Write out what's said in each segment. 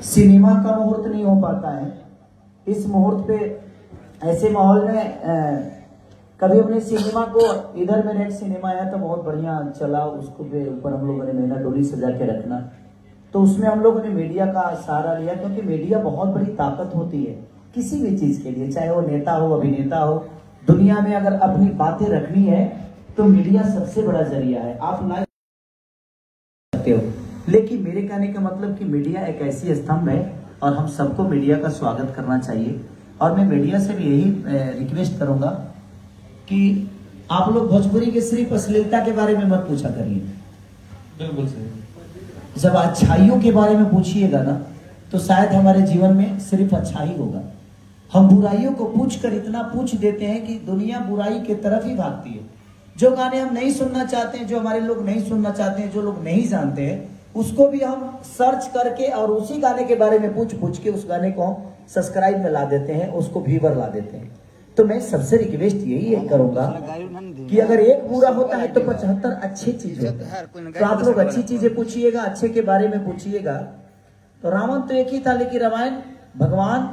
Cinema का मुहूर्त नहीं हो पाता है। इस मुहूर्त पे ऐसे माहौल में कभी हमने सिनेमा को, इधर मेरा एक सिनेमा आया तो बहुत बढ़िया चला, उसको पे ऊपर हम लोगों ने नैना डोली सजा के रखना, तो उसमें हम लोगों ने मीडिया का सहारा लिया, क्योंकि मीडिया बहुत बड़ी ताकत होती है किसी भी चीज के लिए, चाहे वो नेता हो, अभिनेता हो। दुनिया में अगर अपनी बातें रखनी है तो मीडिया सबसे बड़ा जरिया है। आप लाइव सकते हो, लेकिन मेरे कहने का मतलब कि मीडिया एक ऐसी स्तंभ है और हम सबको मीडिया का स्वागत करना चाहिए। और मैं मीडिया से भी यही रिक्वेस्ट करूंगा कि आप लोग भोजपुरी के सिर्फ अश्लीलता के बारे में मत पूछा करिए। बिल्कुल सही। जब अच्छाइयों के बारे में पूछिएगा ना तो शायद हमारे जीवन में सिर्फ अच्छा ही होगा। हम बुराइयों को पूछ कर इतना पूछ देते हैं कि दुनिया बुराई के तरफ ही भागती है। जो गाने हम नहीं सुनना चाहते हैं, जो हमारे लोग नहीं सुनना चाहते हैं, जो लोग नहीं जानते हैं, उसको भी हम सर्च करके और उसी गाने के बारे में पूछ पूछ के उस गाने को सब्सक्राइब में ला देते हैं, उसको व्यूवर ला देते हैं। तो मैं सबसे रिक्वेस्ट यही करूंगा कि अगर एक बुरा होता है तो 75 अच्छी चीज होता है। तो आप लोग अच्छी चीजें पूछिएगा, अच्छे के बारे में पूछिएगा। तो रावण तो एक ही था, लेकिन रामायण भगवान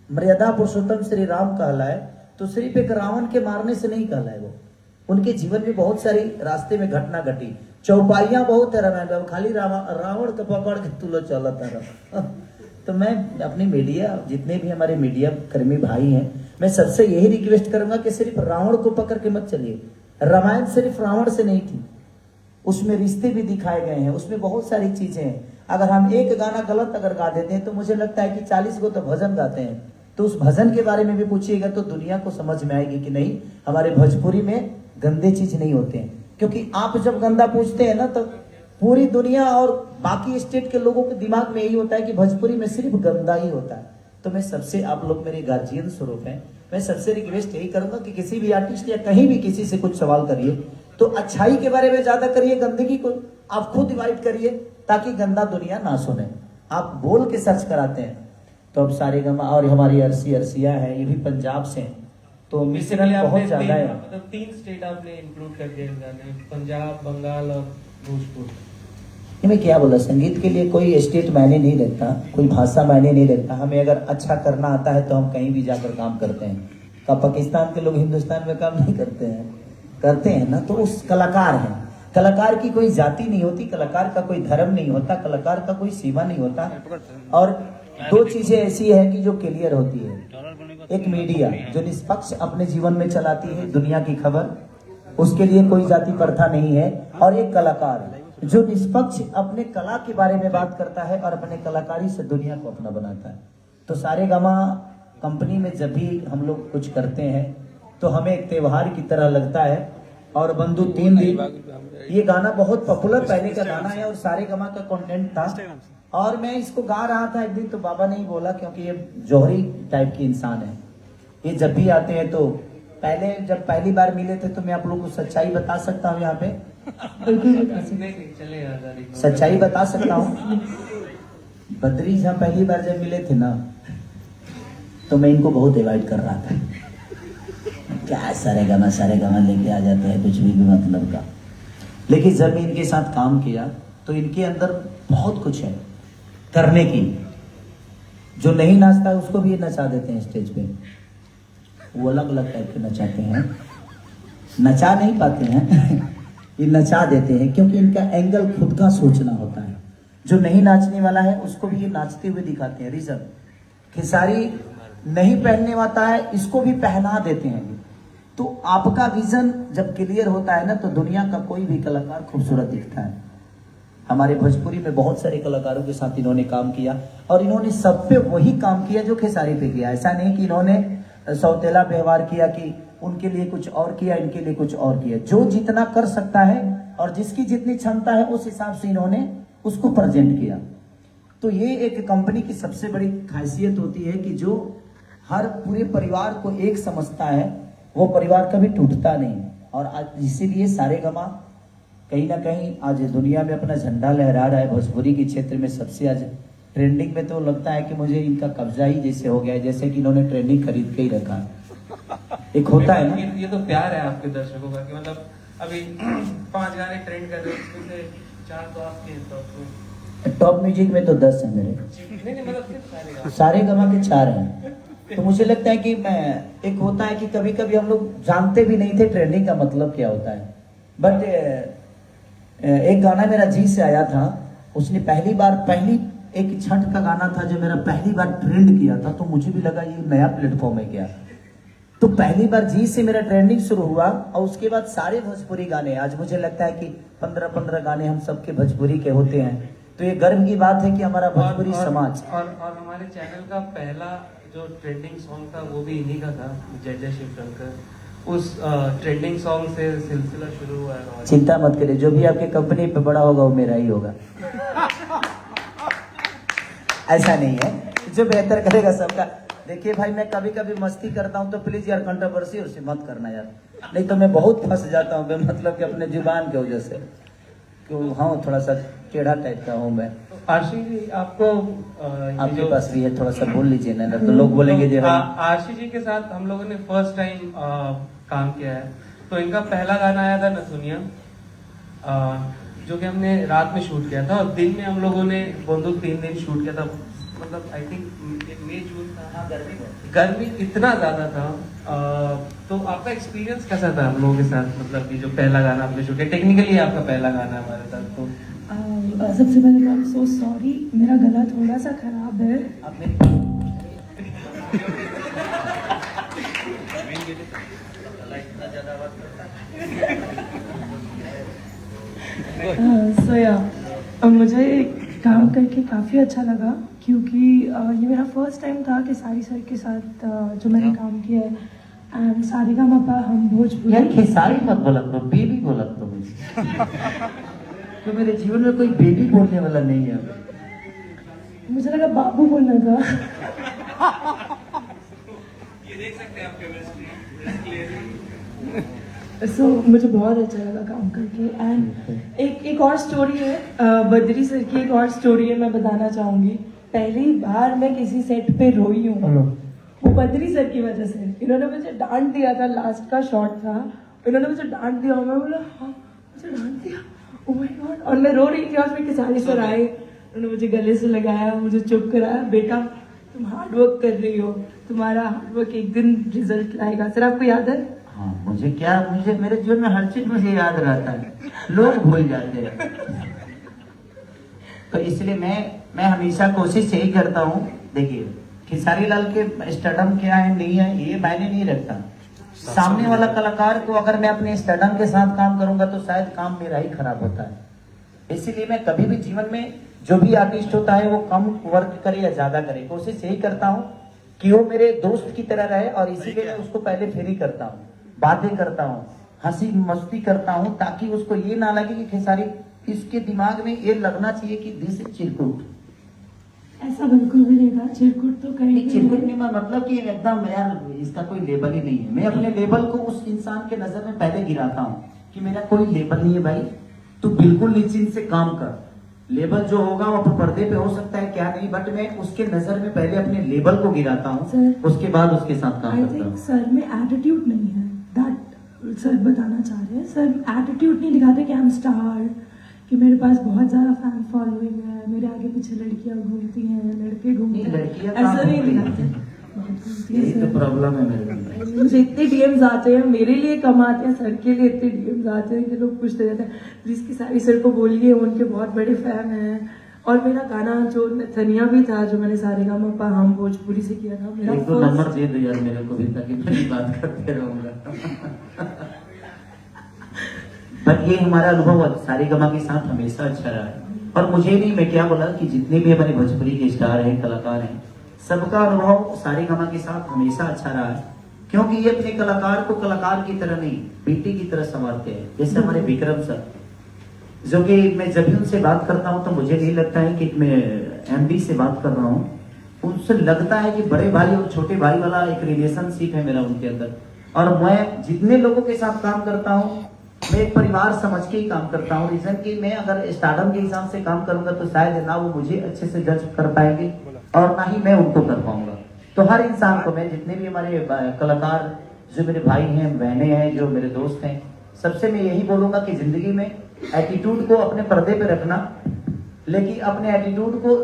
मर्यादा पुरुषोत्तम श्री राम कहलाए तो सिर्फ एक रावण के मारने से नहीं कहलाए। वो उनके जीवन में बहुत सारी रास्ते में घटना घटी, चौपाइयां बहुत है रामायण में, खाली रावण को पकड़ के तुलो चलता रहा। तो मैं अपनी मीडिया, जितने भी हमारे मीडिया कर्मी भाई हैं, मैं सबसे यही रिक्वेस्ट करूंगा कि सिर्फ रावण को पकड़ के मत चलिए। रामायण सिर्फ रावण से नहीं थी, उसमें रिश्ते भी दिखाए गए हैं, उसमें बहुत सारी चीजें हैं। अगर हम एक गाना गलत अगर गा देते हैं तो मुझे लगता है कि 40 को तो भजन गाते हैं, तो उस भजन के बारे में भी पूछिएगा तो दुनिया को समझ में आएगी कि नहीं, हमारे भोजपुरी में गंदे चीज नहीं होते हैं। क्योंकि आप जब गंदा पूछते हैं ना तो पूरी दुनिया और बाकी स्टेट के लोगों के दिमाग में यही होता है कि भोजपुरी में सिर्फ गंदा ही होता है। तो मैं सबसे, आप लोग मेरे गार्जियन स्वरूप हैं, मैं सबसे रिक्वेस्ट यही करूंगा कि किसी भी आर्टिस्ट या कहीं भी किसी से कुछ सवाल करिए तो अच्छाई के बारे में ज्यादा करिए, गंदगी को आप खुद डिवाइड करिए ताकि गंदा दुनिया ना सुने। आप बोल के सर्च कराते हैं तो अब सारे गमा और हमारी अर्सिया है, ये भी पंजाब से हैं, तो मिश्रण बहुत ज्यादा है। मतलब 3 स्टेट आपने इंक्लूड कर दिया गाने, पंजाब, बंगाल और भोजपुर। मैं क्या बोला, संगीत के लिए कोई स्टेट मायने नहीं रखता, कोई भाषा मायने नहीं रखता। हमें अगर अच्छा करना आता है तो हम कहीं भी जाकर काम करते हैं। का पाकिस्तान के लोग हिंदुस्तान में काम नहीं करते हैं? करते हैं ना। तो उस कलाकार हैं, कलाकार की कोई जाति नहीं होती, कलाकार का कोई धर्म नहीं होता, कलाकार का कोई सीमा नहीं होता। और 2 चीजें ऐसी है कि जो क्लियर होती है, एक मीडिया जो निष्पक्ष अपने जीवन में चलाती है दुनिया की खबर, उसके लिए कोई जाति प्रथा नहीं है, और एक कलाकार जो निष्पक्ष अपने कला के बारे में बात करता है और अपने कलाकारी से दुनिया को अपना बनाता है। तो सारेगामा कंपनी में जब भी हम लोग कुछ करते हैं तो हमें एक त्योहार की तरह लगता है। और बंधु 3 दिन, ये गाना बहुत पॉपुलर पहले का गाना है और सारेगामा का कंटेंट था, और मैं इसको गा रहा था एक दिन तो बाबा ने ही बोला, क्योंकि ये जौहरी टाइप की इंसान है, ये जब भी आते हैं तो पहले जब पहली बार मिले थे तो मैं आप लोगों को सच्चाई बता सकता हूँ यहाँ पे, सच्चाई बता सकता हूँ। बद्री जहाँ पहली बार जब मिले थे ना तो मैं इनको बहुत अवॉइड कर रहा था, क्या सारे गाना लेके आ जाते हैं, कुछ भी मतलब का। लेकिन जब मैं इनके साथ काम किया तो इनके अंदर बहुत कुछ है करने की। जो नहीं नाचता उसको भी ये नचा देते हैं स्टेज पे, वो अलग अलग टाइप के नचाते हैं, नचा नहीं पाते हैं ये नचा देते हैं, क्योंकि इनका एंगल खुद का सोचना होता है। जो नहीं नाचने वाला है उसको भी ये नाचते हुए दिखाते हैं। रीजन खेसारी नहीं पहनने वाला है, इसको भी पहना देते हैं। तो आपका विजन जब क्लियर होता है ना तो दुनिया का कोई भी कलाकार खूबसूरत दिखता है। हमारे भोजपुरी में बहुत सारे कलाकारों के साथ इन्होंने काम किया और इन्होंने सब पे वही काम किया जो खेसारी पे किया। ऐसा नहीं कि इन्होंने सौतेला व्यवहार किया कि उनके लिए कुछ और किया, इनके लिए कुछ और किया। जो जितना कर सकता है और जिसकी जितनी क्षमता है उस हिसाब से इन्होंने उसको प्रेजेंट किया। तो ये एक कंपनी की सबसे बड़ी खासियत होती है कि जो हर पूरे परिवार को एक समझता है, वो परिवार कभी टूटता नहीं। और आज इसीलिए सारेगामा कहीं ना कहीं आज दुनिया में अपना झंडा लहरा रहा है। भोजपुरी के क्षेत्र में सबसे आज ट्रेंडिंग में तो लगता है कि मुझे इनका कब्जा ही जैसे हो गया है, जैसे कि इन्होंने ट्रेंडिंग खरीद के ही रखा है। एक होता है ना, ये तो प्यार है आपके दर्शकों का कि मतलब अभी 5 गाने ट्रेंड कर रहे हैं, उसमें से 4 तो आपके हैं, तो टॉप म्यूजिक में तो 10 है मेरे, नहीं मतलब सिर्फ सारे गाने। सारे गमा के 4 हैं। तो मुझे लगता है कि मैं, एक होता है कि कभी कभी हम लोग जानते भी नहीं थे ट्रेंडिंग का मतलब क्या होता है, बट एक गाना मेरा जी से आया था, उसने पहली एक छठ का गाना था जो मेरा पहली बार ट्रेंड किया था, तो मुझे भी लगा ये नया प्लेटफॉर्म है क्या। तो पहली बार जी से मेरा ट्रेंडिंग शुरू हुआ और उसके बाद सारे भोजपुरी गाने, आज मुझे लगता है कि 15 गाने हम सबके भोजपुरी के होते हैं। तो ये गर्व की बात है कि हमारा भोजपुरी समाज और हमारे चैनल का पहला जो ट्रेंडिंग सॉन्ग था वो भी इन्हीं का था, जय जय शिव शंकर। उस ट्रेंडिंग सॉन्ग से सिलसिला शुरू हुआ है। चिंता मत करिए, जो भी आपके कंपनी पे बड़ा होगा वो मेरा ही होगा। ऐसा नहीं है, जो बेहतर करेगा सबका। देखिए भाई, मैं कभी कभी मस्ती करता हूँ तो प्लीज यार कंट्रोवर्सी उससे मत करना यार, नहीं तो मैं बहुत फंस जाता हूँ मतलब कि अपने जुबान की वजह से, क्यों हाँ थोड़ा सा टेढ़ा टाइप का हूँ मैं। आशीष जी आपको आपके पास भी है, थोड़ा सा बोल लीजिए ना, तो लोग बोलेंगे जो है। आशीष जी के साथ हम लोगों ने फर्स्ट टाइम काम किया है, तो इनका पहला गाना आया था नथुनिया, जो कि हमने रात में शूट किया था, और दिन में हम लोगों ने बंदूक 3 दिन शूट किया था। मतलब आई थिंक मई जून था, गर्मी इतना ज्यादा था। तो आपका एक्सपीरियंस कैसा था हम लोगों के साथ, मतलब ये जो पहला गाना आपने शूट किया, टेक्निकली आपका पहला गाना हमारे साथ। तो सबसे पहले तो आई एम सो सॉरी, मेरा गला थोड़ा सा खराब है। आप मेरी मुझे काम करके काफ़ी अच्छा लगा, क्योंकि ये मेरा फर्स्ट टाइम था कि सारी सर के साथ जो मैंने काम किया है, एंड सारेगामापा हम भोजपुरी। यार खेसारी मत बोला करो, बेबी बोला करो मुझे। तो मेरे जीवन में कोई बेबी बोलने वाला नहीं है। मुझे लगा बाबू बोलना था। ये देख सकते हैं आप केमिस्ट्री। मुझे बहुत अच्छा लगा काम करके। एंड एक और स्टोरी है, बद्री सर की एक और स्टोरी है, मैं बताना चाहूंगी। पहली बार मैं किसी सेट पे रोई हूँ, वो बद्री सर की वजह से। इन्होंने मुझे डांट दिया था, लास्ट का शॉट था, इन्होंने मुझे डांट दिया और मैं बोला हाँ मुझे डांट दिया, ओह माय गॉड। और मैं रो रही थी और फिर खेसारी सर आए, उन्होंने मुझे गले से लगाया, मुझे चुप कराया, बेटा तुम हार्ड वर्क कर रही हो, तुम्हारा हार्ड वर्क एक दिन रिजल्ट लाएगा। सर आपको याद है? हाँ, मुझे मेरे जीवन में हर चीज मुझे याद रहता है, लोग भूल जाते हैं। तो इसलिए मैं हमेशा कोशिश यही करता हूँ। देखिए खेसारी लाल के स्टडम क्या है नहीं है ये मायने नहीं रखता, सामने वाला कलाकार को अगर मैं अपने स्टडम के साथ काम करूंगा तो शायद काम मेरा ही खराब होता है। इसीलिए मैं कभी भी जीवन में जो भी आर्टिस्ट होता है वो कम वर्क करे या ज्यादा करे, कोशिश यही करता हूँ कि वो मेरे दोस्त की तरह रहे, और इसीलिए मैं उसको पहले फ्री करता हूँ, बातें करता हूँ, हंसी मस्ती करता हूँ, ताकि उसको ये ना लगे कि खेसारी, इसके दिमाग में ये लगना चाहिए कि दिस इज चिरकुट। ऐसा बिल्कुल भी नहीं था, चिरकुट तो कहीं चिरकुट नहीं, मतलब कि एकदम यार इसका कोई लेबल ही नहीं है। मैं अपने लेबल को उस इंसान के नजर में पहले गिराता हूँ कि मेरा कोई लेबल नहीं है भाई, तू बिल्कुल निश्चिंत से काम कर। लेबल जो होगा वो पर्दे पे हो सकता है क्या नहीं, बट मैं उसके नजर में पहले अपने लेबल को गिराता हूँ, उसके बाद उसके साथ काम करता हूँ। सर में एटीट्यूड नहीं है, दैट सर बताना चाह रहे हैं। सर एटीट्यूड नहीं दिखाते कि आई एम स्टार, कि मेरे पास बहुत ज्यादा फैन फॉलोइंग है, मेरे आगे पीछे लड़कियां घूमती हैं, लड़के घूमते हैं, ऐसा नहीं दिखाते। यही तो प्रॉब्लम है मेरे अंदर। मुझे इतने डीएम्स आते हैं, मेरे लिए कम आते हैं, सर के लिए इतने डीएम्स आते हैं कि लोग पूछते रहते हैं प्लीज खेसारी सर को बोलिए, उनके बहुत बड़े फैन हैं। और मेरा गाना जो नथुनिया भी था, जो मैंने सारेगामापा हम भोजपुरी से किया था, मेरा एक दो नंबर दे दो यार मेरे को भी, ताकि मैं बात करते रहूंगा। पर ये हमारा अनुभव सारेगामा के साथ हमेशा अच्छा रहा है, और मुझे नहीं, मैं क्या बोला कि जितने भी हमारे भोजपुरी के स्टार हैं, कलाकार हैं, सबका अनुभव सारेगामा के साथ हमेशा अच्छा रहा है, क्योंकि ये अपने कलाकार को कलाकार की तरह नहीं बेटी की तरह संभालते हैं। जैसे हमारे विक्रम सर, जो कि मैं जब भी उनसे बात करता हूँ तो मुझे नहीं लगता है कि मैं एमडी से बात कर रहा हूँ, उनसे लगता है कि बड़े भाई और छोटे भाई वाला एक रिलेशनशिप है मेरा उनके अंदर। और मैं जितने लोगों के साथ काम करता हूँ मैं एक परिवार समझ के ही काम करता हूँ। रीजन कि मैं अगर स्टारडम के हिसाब से काम करूंगा तो शायद ना वो मुझे अच्छे से जज कर पाएंगे और ना ही मैं उनको कर पाऊंगा। तो हर इंसान को, मैं जितने भी हमारे कलाकार जो मेरे भाई हैं, बहनें हैं, जो मेरे दोस्त हैं, सबसे मैं यही बोलूंगा कि जिंदगी में एटीट्यूड को अपने पर्दे पे रखना, लेकिन अपने एटीट्यूड को,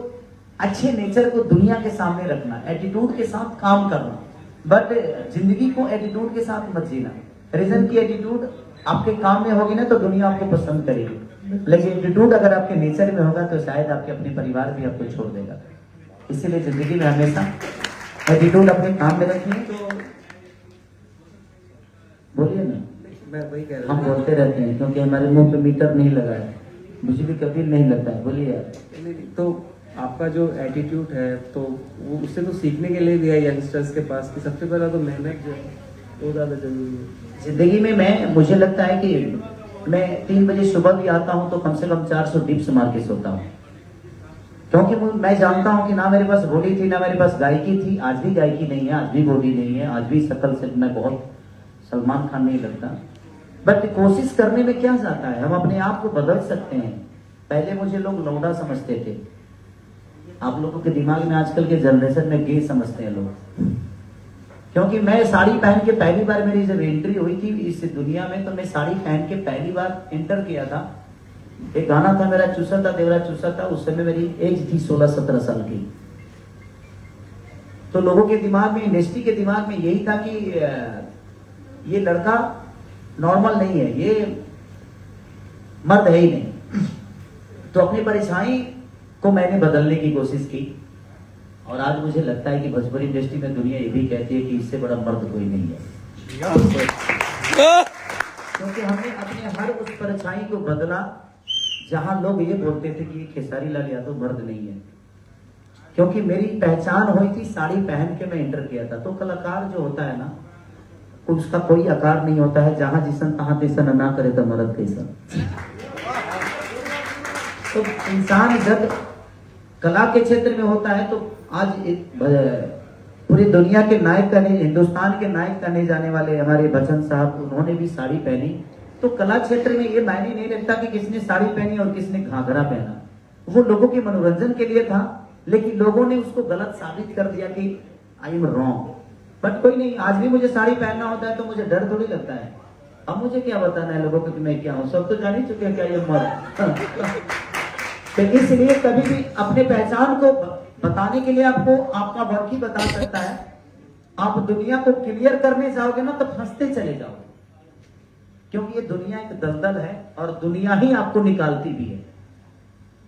अच्छे नेचर को दुनिया के सामने रखना, एटीट्यूड के साथ काम करना, बट जिंदगी को एटीट्यूड के साथ मत जीना। रीजन की एटीट्यूड आपके काम में होगी ना तो दुनिया आपको पसंद करेगी, लेकिन एटीट्यूड अगर आपके नेचर में होगा तो शायद आपके अपने परिवार भी आपको छोड़ देगा। इसीलिए जिंदगी में हमेशा एटीट्यूड अपने काम में रखिए। तो बोलिए ना, मैं वही कह रहा हम बोलते रहते हैं क्योंकि हमारे मुंह पे मीटर नहीं लगा है, बिजली कभी नहीं लगता है। बोलिए यार। तो आपका जो एटीट्यूड है तो वो उससे तो सीखने के लिए भी है यंगस्टर्स के पास कि सबसे पहला तो मेहनत जो है वो ज़्यादा जरूरी है जिंदगी में। मुझे लगता है कि मैं 3 बजे सुबह भी आता हूँ तो कम से कम 400 डिप्स मार के सोता हूँ, क्योंकि मैं जानता हूँ कि ना मेरे पास बॉडी थी ना मेरे पास गायकी थी। आज भी गायकी नहीं है, आज भी बॉडी नहीं है, आज भी शक्ल से मैं बहुत सलमान खान नहीं लगता, बट कोशिश करने में क्या जाता है, हम अपने आप को बदल सकते हैं। पहले मुझे लोग लौंडा समझते थे, आप लोगों के दिमाग में आजकल के जनरेशन में गे समझते हैं लोग, क्योंकि मैं साड़ी पहन के पहली बार मेरी जब एंट्री हुई थी इस दुनिया में, तो मैं साड़ी पहन के पहली बार एंटर किया था। एक गाना था मेरा चूसा था देवरा चूसा था, उस समय मेरी एज थी 16-17 साल की। तो लोगों के दिमाग में, इंडस्ट्री के दिमाग में यही था कि ये लड़का नॉर्मल नहीं है, ये मर्द है ही नहीं। तो अपनी परछाई को मैंने बदलने की कोशिश की, और आज मुझे लगता है कि भोजपुरी इंडस्ट्री में दुनिया ये भी कहती है कि इससे बड़ा मर्द कोई नहीं है, क्योंकि हमने अपने हर उस परछाई को बदला जहां लोग ये बोलते थे कि ये खेसारी लाल यादव मर्द नहीं है। क्योंकि मेरी पहचान हुई थी, साड़ी पहन के मैं इंटर किया था। तो कलाकार जो होता है ना, उसका कोई आकार नहीं होता है, जहां जिसन तहां तिसन ना करे तो मर्द कैसा। तो इंसान जब कला के क्षेत्र में होता है तो आज पूरी दुनिया के नायक कहने, हिंदुस्तान के नायक कहने जाने वाले हमारे बच्चन साहब, उन्होंने भी साड़ी पहनी। तो कला क्षेत्र में ये मायने नहीं रखता कि किसने साड़ी पहनी और किसने घाघरा पहना, वो लोगों के मनोरंजन के लिए था, लेकिन लोगों ने उसको गलत साबित कर दिया कि आई एम रॉन्ग। बट कोई नहीं, आज भी मुझे साड़ी पहनना होता है तो मुझे डर थोड़ी लगता है। अब मुझे क्या बताना है लोगों को कि मैं क्या हूं, सब तो जान ही चुके हैं क्या ये मर्द। तो इसलिए कभी भी अपने पहचान को बताने के लिए आपको आपका वर्क ही बता सकता है। आप दुनिया को क्लियर करने जाओगे ना तो फंसते चले जाओगे, क्योंकि ये दुनिया एक दलदल है और दुनिया ही आपको निकालती भी है।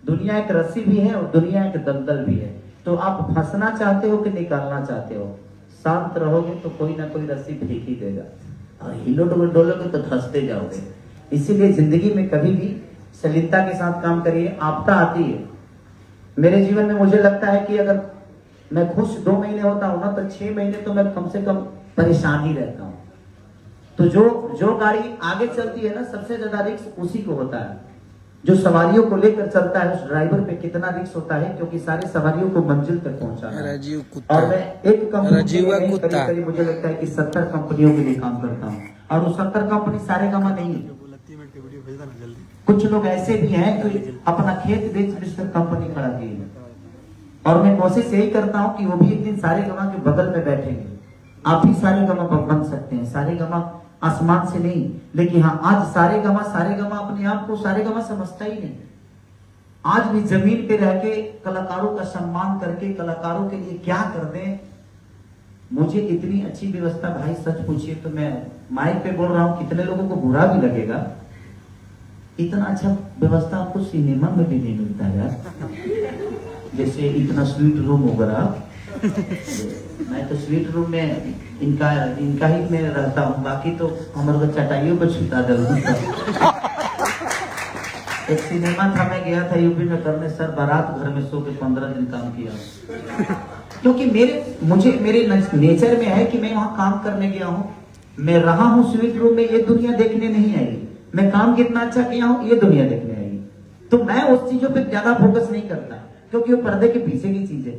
दुनिया एक रस्सी भी है और दुनिया एक दलदल भी है। तो आप फंसना चाहते हो कि निकालना चाहते हो? शांत रहोगे तो कोई ना कोई रस्सी फेंक ही देगा, और हिलो डोलोगे तो धंसते जाओगे। इसीलिए जिंदगी में कभी भी सलीलता के साथ काम करिए। आपदा आती है, मेरे जीवन में मुझे लगता है कि अगर मैं खुश 2 महीने होता हूं ना तो 6 महीने तो मैं कम से कम परेशान ही रहता हूं। तो जो गाड़ी आगे चलती है ना, सबसे ज्यादा रिस्क उसी को होता है। जो सवारियों को लेकर चलता है उस ड्राइवर पे कितना रिस्क होता है, क्योंकि सारे सवारियों को मंजिल तक पहुंचाना है। और मैं एक कंपनी करीब मुझे लगता है कि 70 कंपनियों के लिए काम करता हूँ, और वो 70 कंपनी सारे गमा नहीं है। कुछ लोग ऐसे भी हैं जो अपना खेत बेच कर कंपनी खड़ा की है, और मैं कोशिश यही करता हूँ कि वो भी एक दिन सारे गमा के बगल में बैठेंगे। आप भी सारे गमा बन सकते हैं, सारे गमा आसमान से नहीं, लेकिन हाँ आज सारे गमा अपने आप को सारे गमा समझता ही नहीं। आज भी जमीन पे रह के कलाकारों का सम्मान करके कलाकारों के लिए क्या कर दें। मुझे इतनी अच्छी व्यवस्था, भाई सच पूछिए तो मैं माइक पे बोल रहा हूँ, कितने लोगों को बुरा भी लगेगा, इतना अच्छा व्यवस्था आपको सिनेमा में भी नहीं मिलता है यार। जैसे इतना स्वीट रूम वगैरह, मैं तो स्वीट रूम में इनका ही में रहता हूँ, बाकी तो हमारे को चटाइयों पर छुटा डालू। एक सिनेमा था, मैं गया था यूपी में करने, सर बारात घर में सो के 15 दिन काम किया, क्योंकि मेरे नेचर में है कि मैं वहां काम करने गया हूँ। मैं रहा हूँ स्वीट रूम में, ये दुनिया देखने नहीं आई। मैं काम कितना अच्छा किया हूँ ये दुनिया देखने आई। तो मैं उस चीजों पे ज्यादा फोकस नहीं करता, क्योंकि वो पर्दे के पीछे की चीज है।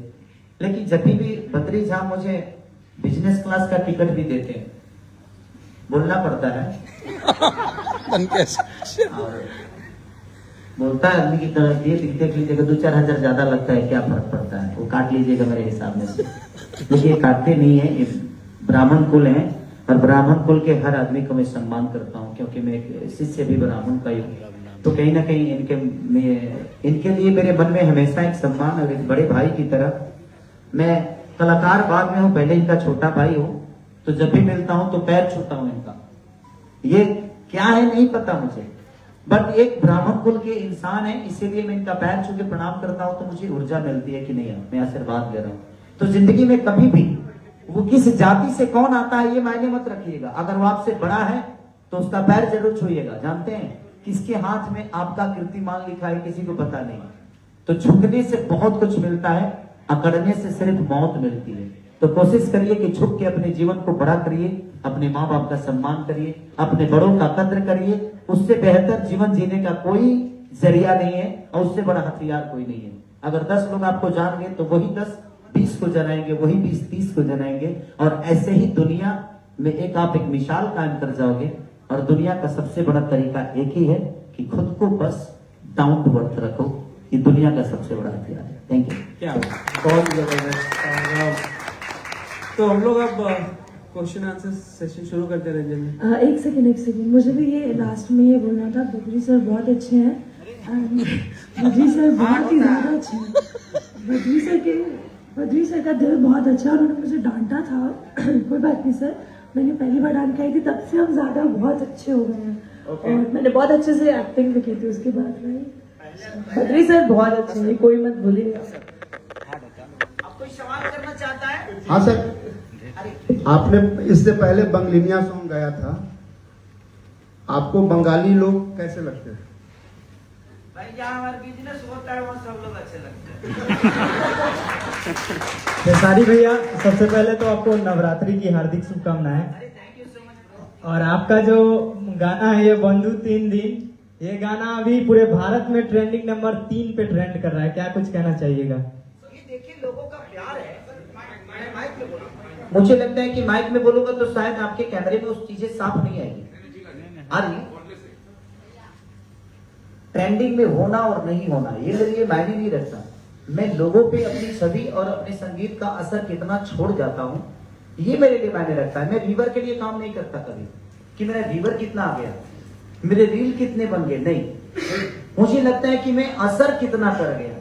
लेकिन जब भी बद्री साहब मुझे बिजनेस क्लास का टिकट भी देते हैं, बोलना पड़ता है और बोलता है आदमी की तरह, ये देख लीजिएगा 2-4 हजार ज्यादा लगता है, क्या फर्क पड़ता है, वो काट लीजिएगा मेरे हिसाब में से। लेकिन ये काटते नहीं है, ये ब्राह्मण कुल है, और ब्राह्मण कुल के हर आदमी को मैं सम्मान करता हूँ, क्योंकि मैं एक शिष्य भी ब्राह्मण का ही हूँ। तो कहीं ना कहीं इनके लिए मेरे मन में हमेशा एक सम्मान और एक बड़े भाई की तरह, मैं कलाकार बाद में हूँ, पहले इनका छोटा भाई हूँ, तो जब भी मिलता हूँ तो पैर छूता हूँ इनका। ये क्या है नहीं पता मुझे, बट एक ब्राह्मण कुल के इंसान है, इसीलिए मैं इनका पैर छू के प्रणाम करता हूँ, तो मुझे ऊर्जा मिलती है कि नहीं मैं आशीर्वाद ले रहा हूँ। तो जिंदगी में कभी भी वो किस जाति से कौन आता है ये मायने मत रखिएगा, अगर वो आपसे बड़ा है तो उसका पैर जरूर छूइएगा। जानते हैं किसके हाथ में आपका कीर्तिमान लिखा है, किसी को पता नहीं। तो झुकने से बहुत कुछ मिलता है, अकड़ने से सिर्फ मौत मिलती है। तो कोशिश करिए कि झुक के अपने जीवन को बड़ा करिए, अपने माँ बाप का सम्मान करिए, अपने बड़ों का कद्र करिए। उससे बेहतर जीवन जीने का कोई जरिया नहीं है और उससे बड़ा हथियार कोई नहीं है। अगर 10 लोग आपको जान गए तो वही 10 20 को जनाएंगे, वही 20 30 को जनाएंगे, और ऐसे ही दुनिया में आप एक मिसाल कायम कर जाओगे। और दुनिया का सबसे बड़ा तरीका एक ही है कि खुद को बस डाउन टू अर्थ रखो, ये दुनिया का सबसे बड़ा हथियार है। Thank you. क्या बहुत जबरदस्त। तो हम लोग अब क्वेश्चन आंसर सेशन शुरू करते हैं। रंजन, एक सेकंड, मुझे भी ये लास्ट में ये बोलना था, बद्री सर बहुत अच्छे हैं, बद्री सर बहुत ही ज्यादा अच्छे हैं। बद्री सर का दिल बहुत अच्छा है, उन्होंने मुझे डांटा था कोई बात नहीं सर, मैंने पहली बार डांट खाई थी, तब से हम ज्यादा बहुत अच्छे हो गए हैं। और मैंने बहुत अच्छे से एक्टिंग भी की थी उसके बाद में। बद्री सर बहुत अच्छे हैं, कोई मत भूलिएगा। आप कोई सवाल करना चाहता है? हाँ सर, आपने इससे पहले बंगलिनिया सॉन्ग गाया था, आपको बंगाली लोग कैसे लगते हैं? भाई जहाँ हमारा बिजनेस होता है वहाँ सब लोग अच्छे लगते हैं। खेसारी भैया, सबसे पहले तो आपको नवरात्रि की हार्दिक शुभकामनाएं। Thank you so much. और आपका जो गाना है ये बंधु 3 दिन, ये गाना अभी पूरे भारत में ट्रेंडिंग नंबर 3 पे ट्रेंड कर रहा है, क्या कुछ कहना चाहिएगा? तो ये देखिए लोगों का प्यार है। मैं माइक में बोलूंगा, मुझे लगता है कि माइक में बोलूंगा तो शायद आपके कैमरे में उस चीजें साफ नहीं आएगी। आ रही ट्रेंडिंग में होना और नहीं होना ये मेरे लिए मायने नहीं रखता। मैं लोगों पे अपनी छवि और अपने संगीत का असर कितना छोड़ जाता हूँ ये मेरे लिए मायने रखता है। मैं व्यूवर के लिए काम नहीं करता कभी कि मेरा व्यूवर कितना आ गया, मेरे रील कितने बन गए, नहीं। मुझे लगता है कि मैं असर कितना कर गया।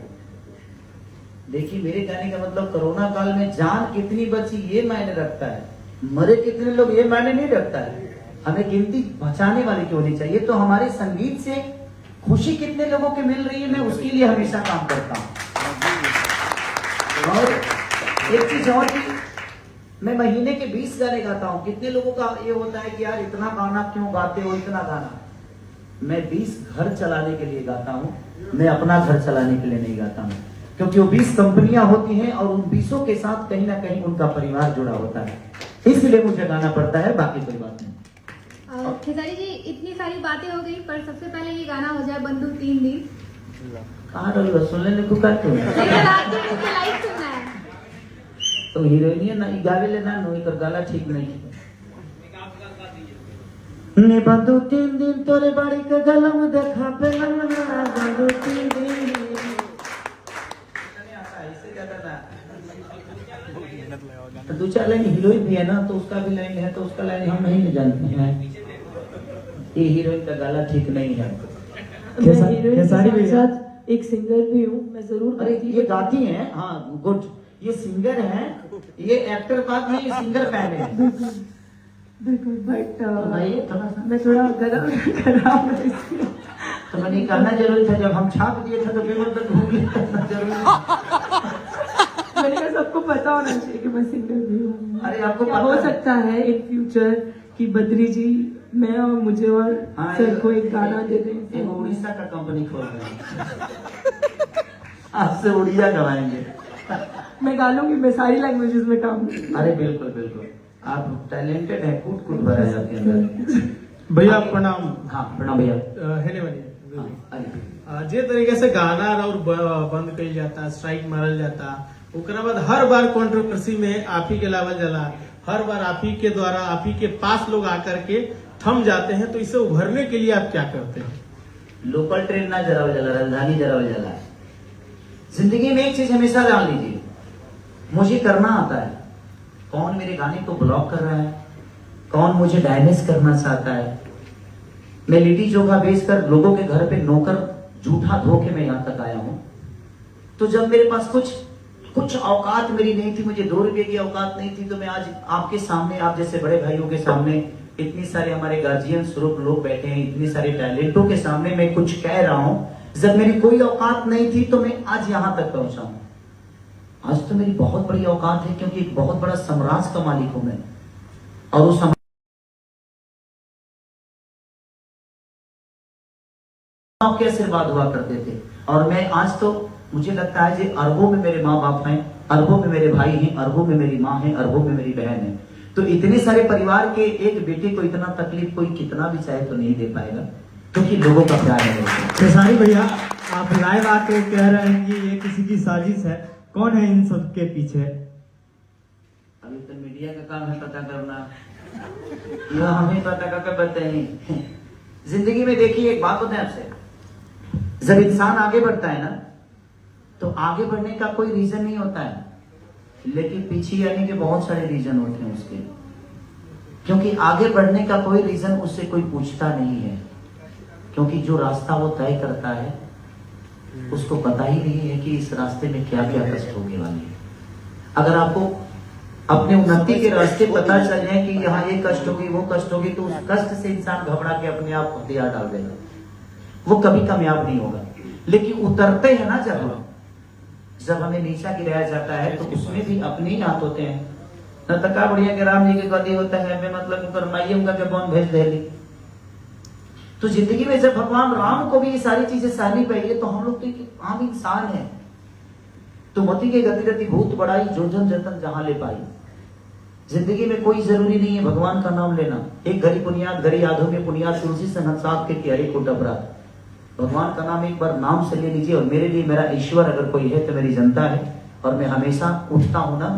देखिए मेरे कहने का मतलब कोरोना काल में जान कितनी बची ये मायने रखता है, मरे कितने लोग ये मायने नहीं रखता है। हमें गिनती बचाने वाले की होनी चाहिए। तो हमारे संगीत से खुशी कितने लोगों को मिल रही है मैं उसके लिए हमेशा काम करता हूँ। और एक चीज और की, मैं महीने के 20 गाने गाता हूँ। कितने लोगों का ये होता है कि यार इतना गाना क्यों गाते हो, इतना गाना। मैं 20 घर चलाने के लिए गाता हूँ, मैं अपना घर चलाने के लिए नहीं गाता हूँ। क्योंकि वो 20 कंपनियां होती हैं और उन 20 के साथ कहीं ना कहीं उनका परिवार जुड़ा होता है, इसलिए मुझे गाना पड़ता है, बाकी कोई बात नहीं। खेसारी जी इतनी सारी बातें हो गई, पर सबसे पहले ये गाना हो जाए बंधु 3 दिन। कहाँ रही सुन लेने को करते लाइव सुनना है। तो हीरोइन है ना गावे लेना नो इकर गाला ठीक नहीं ने बंधु 3 दिन तोरे बाड़ी के गलम देखा पे ललना बंधु 3 दिन ऐसे ज्यादा ना। तो 2-4 लाइन हीरोइन भी है ना तो उसका भी लाइन है, तो उसका लाइन हम नहीं जानते हैं। ये हीरोइन का गाला ठीक नहीं है। मैं हीरोइन के साथ एक सिंगर भी हूँ, मैं जरूर। अरे ये गाती हैं, हाँ गुड, ये सिंगर हैं, ये एक्टर बात नहीं, ये सिंगर पहले हैं। बिल्कुल, बट थोड़ा सा मैं थोड़ा गलत कर रहा हूँ इसलिए। तो मैंने कहना जरूरी था, जब हम छाप दिए थे तो पेपर पर भूल गया जरूरी। मैंने कहा सबको पता होना चाहिए कि मैं सिंगर भी हूँ। अरे आपको क्या हो सकता है इन फ्यूचर कि बद्री जी मैं और मुझे और सर को एक गाना दे दें। एक उड़ीसा का कंपनी खोल रहे हैं, आपसे उड़िया गवाएंगे। मैं गा लूंगी, मैं सारी लैंग्वेजेस में काम करूंगी। अरे बिल्कुल बिल्कुल, आप टैलेंटेड है, कूट कूट भरा है आपके अंदर। भैया प्रणाम। हाँ प्रणाम भैया। हेले बनिए। अरे जे तरीके से गाना और बंद कल जाता, स्ट्राइक मारल जाता, ओकरा बाद हर बार कंट्रोवर्सी में आप ही के लावल जाला, हर बार आप ही के द्वारा आप ही के पास लोग आकर के थम जाते हैं। तो इसे उभरने के लिए आप क्या करते हैं? लोकल ट्रेन ना जरावल जाला, राजधानी जरावल जाला। जिंदगी में एक चीज हमेशा जान लीजिए, मुझे करना आता है। कौन मेरे गाने को ब्लॉक कर रहा है, कौन मुझे डैमेज करना चाहता है, मैं लिट्टी चोखा बेचकर लोगों के घर पे नौकर झूठा धोके मैं यहाँ तक आया हूँ। तो जब मेरे पास कुछ औकात मेरी नहीं थी, मुझे 2 रुपए की औकात नहीं थी, तो मैं आज आपके सामने, आप जैसे बड़े भाइयों के सामने, इतनी सारे हमारे गार्जियन स्वरूप लोग बैठे हैं, इतने सारे टैलेंटों के सामने मैं कुछ कह रहा हूं। जब मेरी कोई औकात नहीं थी तो मैं आज यहां तक पहुंचा हूं। आज तो मेरी बहुत बड़ी औकात है, क्योंकि एक बहुत बड़ा साम्राज्य का मालिक हूं मैं, और उस आपके आशीर्वाद हुआ करते थे। और मैं आज तो मुझे लगता है कि अरबों में मेरे माँ बाप हैं, अरबों में मेरे भाई हैं, अरबों में मेरी माँ है, अरबों में मेरी बहन है। तो इतने सारे परिवार के एक बेटे को इतना तकलीफ कोई कितना भी चाहे तो नहीं दे पाएगा, क्योंकि लोगों का प्यार है। खेसारी भैया, आप लाइव आके कह रहे हैं कि ये किसी की साजिश है, कौन है इन सब के पीछे? अभी तो मीडिया का काम है पता करना, यह हमें पता करके बताइए। जिंदगी में देखिए, एक बात बताएं आपसे, जब इंसान आगे बढ़ता है ना, तो आगे बढ़ने का कोई रीजन नहीं होता है, लेकिन पीछे आने के बहुत सारे रीजन होते हैं उसके। क्योंकि आगे बढ़ने का कोई रीजन उससे कोई पूछता नहीं है, क्योंकि जो रास्ता वो तय करता है उसको पता ही नहीं है कि इस रास्ते में क्या क्या कष्ट होने वाले हैं। अगर आपको अपने उन्नति के रास्ते पता चल जाए कि यहाँ ये कष्ट होगी, वो कष्ट होगी, तो उस कष्ट से इंसान घबरा के अपने आप को हथियार डाल देगा, वो कभी कामयाब नहीं होगा। लेकिन उतरते हैं ना जब हमें नीचा गिराया जाता है, तो उसमें भी अपने ही हाथ होते हैं। न तका बढ़िया के राम जी के गति होता है, मैं मतलब करमाइए उनका के बौन भेज दे। तो जिंदगी में जब भगवान राम को भी ये सारी चीजें सहनी पड़ी है, तो हम लोग तो एक आम इंसान है। तो मति के गति गति भूत बढ़ाई, जो जन जतन जहां ले पाई। जिंदगी में कोई जरूरी नहीं है भगवान का नाम लेना। एक घड़ी पुनियाद घड़ी यादों में पुनियाद, तुलसी से हंसाब के क्यारे को टबरा। भगवान का नाम एक बार नाम से ले लीजिए। और मेरे लिए मेरा ईश्वर अगर कोई है तो मेरी जनता है। और मैं हमेशा उठता हूं ना,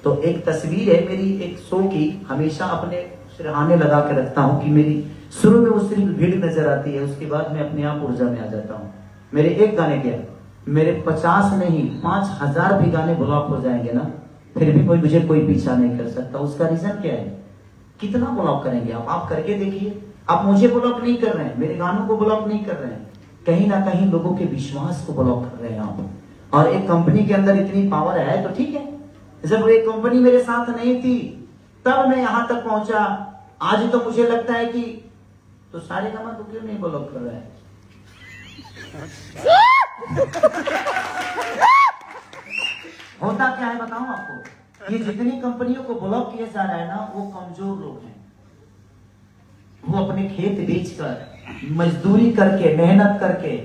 तो एक तस्वीर है मेरी एक शो की, हमेशा अपने सिरहाने लगा के रखता हूं कि मेरी शुरू में वो सिर्फ भीड़ नजर आती है, उसके बाद मैं अपने आप ऊर्जा में आ जाता हूं। मेरे एक गाने के मेरे 50 नहीं 5000 भी गाने ब्लॉक हो जाएंगे ना, फिर भी कोई मुझे कोई पीछा नहीं कर सकता। उसका रीजन क्या है? कितना ब्लॉक करेंगे आप करके देखिए। आप मुझे ब्लॉक नहीं कर रहे हैं, मेरे गानों को ब्लॉक नहीं कर रहे हैं, कहीं ना कहीं लोगों के विश्वास को ब्लॉक कर रहे हैं आप। और एक कंपनी के अंदर इतनी पावर है तो ठीक है। जब एक कंपनी मेरे साथ नहीं थी तब मैं यहां तक पहुंचा। आज तो मुझे लगता है कि तो सारे गाना तो क्यों नहीं ब्लॉक कर रहा है? होता क्या है बताऊं आपको, ये जितनी कंपनियों को ब्लॉक किया जा रहा है ना, वो कमजोर लोग हैं। वो अपने खेत बेचकर, मजदूरी करके, मेहनत करके,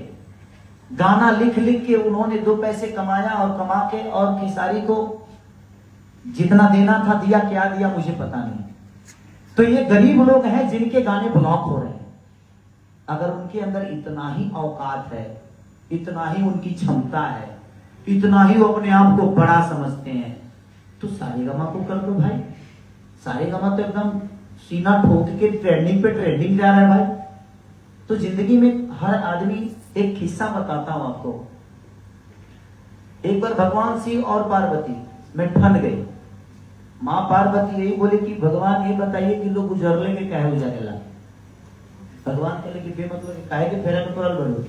गाना लिख लिख के उन्होंने 2 पैसे कमाया और कमा के, और खेसारी को जितना देना था दिया, क्या दिया मुझे पता नहीं। तो ये गरीब लोग हैं जिनके गाने ब्लॉक हो रहे हैं। अगर उनके अंदर इतना ही औकात है, इतना ही उनकी क्षमता है, इतना ही वो अपने आप को बड़ा समझते हैं, तो सारेगामा को कर दो भाई। सारेगामा तो एकदम सीना ठोक के ट्रेंडिंग पे ट्रेंडिंग जा रहा है भाई। तो जिंदगी में हर आदमी, एक किस्सा बताता हूं आपको। एक बार भगवान शिव और पार्वती में ठन गई। माँ पार्वती यही बोले कि भगवान ये बताइए कि लोग गुजरले के काहे उजारेला। भगवान कहले कि बेमतलब काहे के फेरा में पड़ल बड़ो,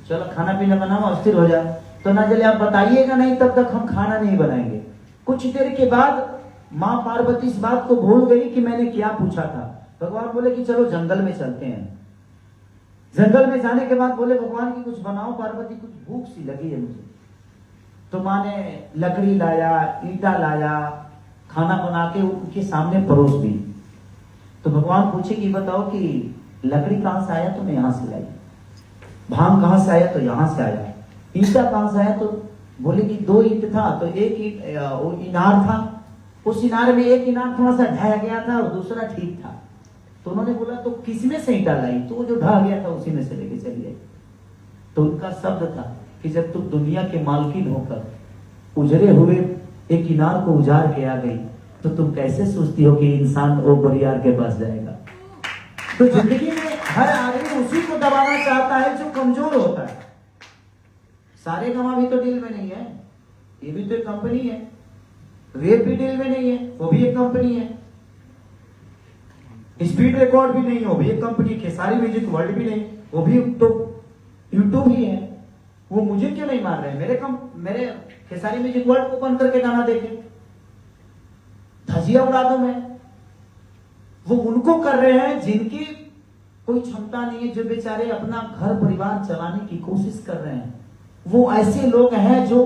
चलो खाना पीना बनाओ और स्थिर हो जाए। तो ना चले आप बताइएगा नहीं तब तक हम खाना नहीं बनाएंगे। कुछ देर के बाद माँ पार्वती इस बात को भूल गई कि मैंने क्या पूछा था। भगवान बोले कि चलो जंगल में चलते हैं। जंगल में जाने के बाद बोले भगवान की कुछ बनाओ पार्वती, कुछ भूख सी लगी है मुझे। तो माँ ने लकड़ी लाया, ईटा लाया, खाना बना के उनके सामने परोस दी। तो भगवान पूछे कि बताओ कि लकड़ी कहां से आया? तो मैं यहां से लाई। भांग कहां से आया? तो यहां से आया। ईटा कहां से आया? तो बोले कि 2 ईंट था, तो एक इनार था, उस इनार में एक इनार थोड़ा सा ढह गया था और दूसरा ठीक था। तो उन्होंने बोला तो किसमें से ईटा लाई? तो जो ढह गया था उसी में से लेके चलिए। तो उनका शब्द था कि जब तुम दुनिया के मालकिन होकर उजरे हुए एक इनार को उजाड़ के आ गई, तो तुम कैसे सोचती हो कि इंसान वो बरियार के पास जाएगा? तो जिंदगी में हर आदमी उसी को दबाना चाहता है जो कमजोर होता है। सारेगामा भी तो डील में नहीं है, ये भी तो एक कंपनी है। वेब भी डील में नहीं है, वो भी एक कंपनी है। स्पीड रिकॉर्ड भी नहीं, वो भी एक कंपनी, खेसारी म्यूजिक वर्ल्ड भी नहीं, वो भी तो यूट्यूब ही है। वो मुझे क्यों नहीं मार रहे हैं? मेरे खेसारी म्यूजिक वर्ल्ड को बंद करके गाना देखे, धजिया उड़ा दो मैं। वो उनको कर रहे हैं जिनकी कोई क्षमता नहीं है, जो बेचारे अपना घर परिवार चलाने की कोशिश कर रहे हैं। वो ऐसे लोग हैं जो